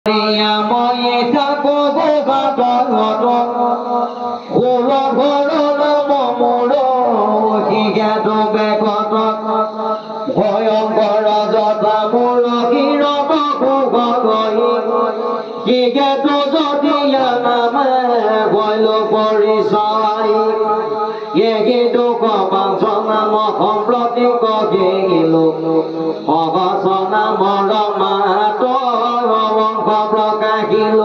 মই থাকো ভয়ঙ্কর যথা মূল যদি বইল পরিচয় নাম সম্প্রতি কহিল অবসনা মৰমাত প্ৰকাশিল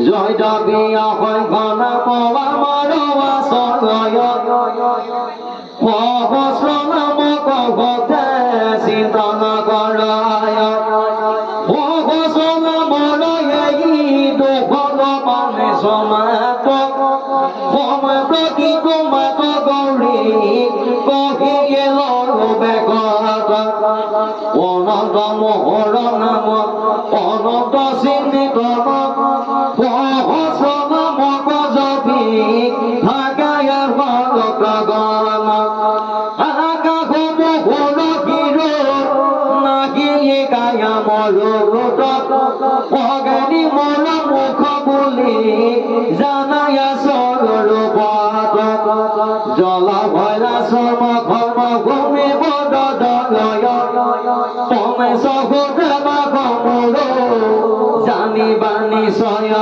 জয়দবী অসংখ্য নাম মৰমা চয় সহস্র নাম কভতে চিন্তন কৰায় সহস্র নামৰ দুখৰ মানে সমাত সময় প্ৰতি মাত গৌৰী কহিল বেগত অনন্ত মোহৰ নাম অনন্ত চিন্তিত সহস্র নাম গজবি থাকায় গণ আকাশ মোহৰ হিৰ নাহি কায়া মৰুত অজ্ঞানী মন মুখ বুলি জানায় স্বৰূপত জল ভৈলা শ্ৰম ঘম ভূমি বদলয় তমে সহুদেবা কমূৰ জানিবা নিশ্চয়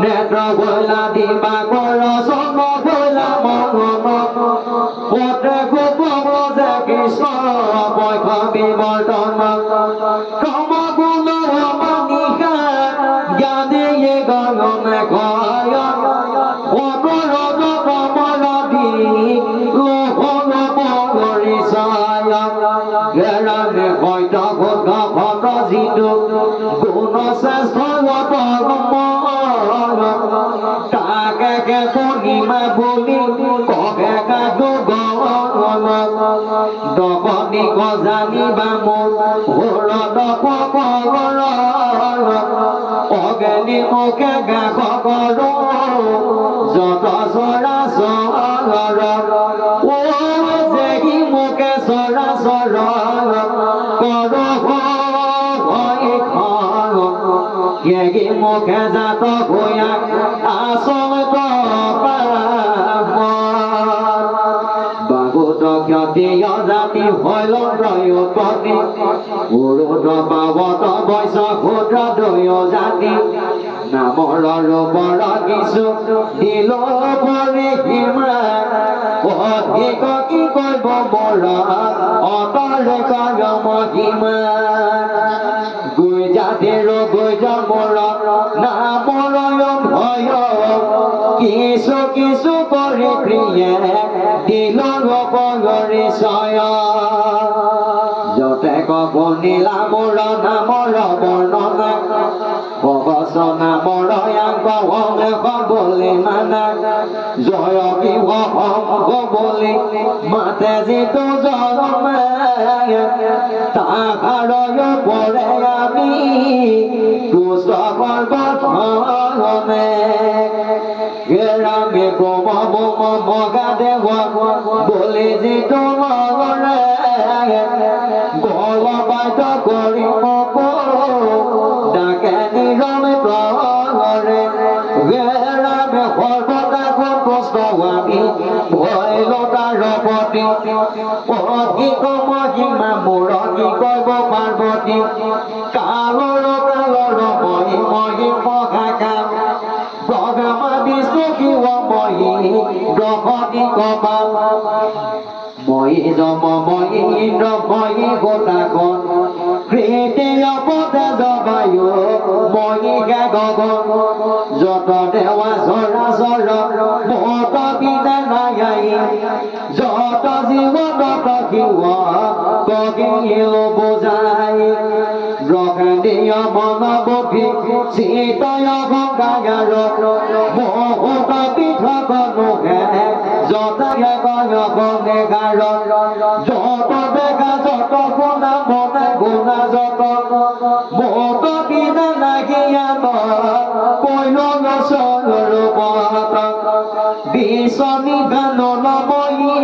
নেত্ৰ ভৈলা দিবা কৰ চন্দ্ৰ ভৈলা মন পথে খুব যে কৃষ্ণ বৈষ বিৱৰ্তন কমগুণ মানিষা জ্ঞানে গগনে কয় অপৰজ কমলদি লোহন পৰিচয় গেৰামে সৈত ঘোষ ভদ্ৰ যিটো গুণ শ্ৰেষ্ঠ তাকে শুনিমা বুলি কহে কাটো দশনি জানিবা মোৰ ঘোৰত সকলৰ অজ্ঞানী মুখে গাস কৰো যত চৰা চৰ যেহি মুখে চৰা চৰ কৰো মুখে জাত ভূয়া আচলত বাহুত ক্ষতি অজাতি হল প্ৰয়োগতি পুৰুষ পাবত বৈশ ক্ষুদ্ৰ দয় জাতি নামৰ ৰূপৰ কিছু দিল পৰিসীমা অধিক কি কৰিব মোৰ অতৰে কয় মহিমা গুই জাতিৰ গুই জমৰ নামৰ ভয় কিছু কিছু কৰি প্ৰিয়ে দিল পৰিচয় যতে কবনীলা মোৰ নামৰ বৰ্ণনা কবচ নামৰ বুলি মানা জয় বিহ বুলি মাতে যিটো জন্মে তাহাৰ পৰে আমি দুষ্ট সৰ্বধনে গেৰামে ব্ৰহ্ম বোম মগা দেৱ বুলি যিটো নগৰে গল বাইত কৰি মোক ডাকে নিৰমে প্ৰহৰে গেৰামে সৰ্বদা সন্তুষ্ট আমি ভৈলতাৰ প্ৰতি অধিক মহিমা মোৰ কি কৰিব পাৰ্বতী কালৰ মহি মহাকাম ব্ৰহ্মা বিষ্ণু শিৱ মহি গ্ৰহণী কপা মই যম মই ইন্দ্ৰ মই গোটাকন তৃতীয় পদে জবায়ু মই গগন যত দেৱা চৰা চৰ মত বিনা নাই যত জীৱ তত শিৱ কহিল বুজাই গ্ৰহণীয় মন বুদ্ধি চিতয় গংগাৰ বহুত পৃথক নোহে যতায় কয় গণেগাৰ যত দেখা যত শুনা মনে গুণা যত মত বিনা নাহিয়ান কৈল স্বৰূপত বিশ্ব নিধান নময়ী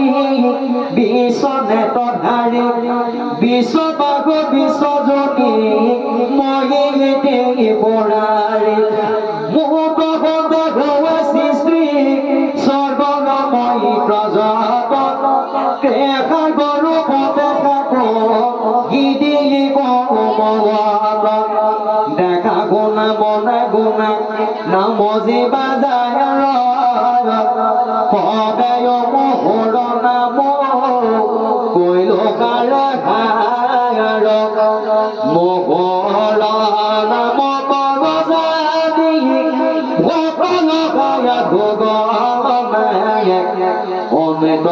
বিশ্ব নেতধাৰী বিশ্ব বাঘ বিশ্ব যোগী মই পড়ারে মুখ বন্ধ হওয়া সৃষ্টি সর্বময় প্রজাপন দেখা গরু দেখাব গিদি দেখা গোনা মনা গোনা নামজি বাজায় হবে মোহর নাম কইল কার মোহর নাম বরজাদি ভোগ গায়া ভোগ অনেক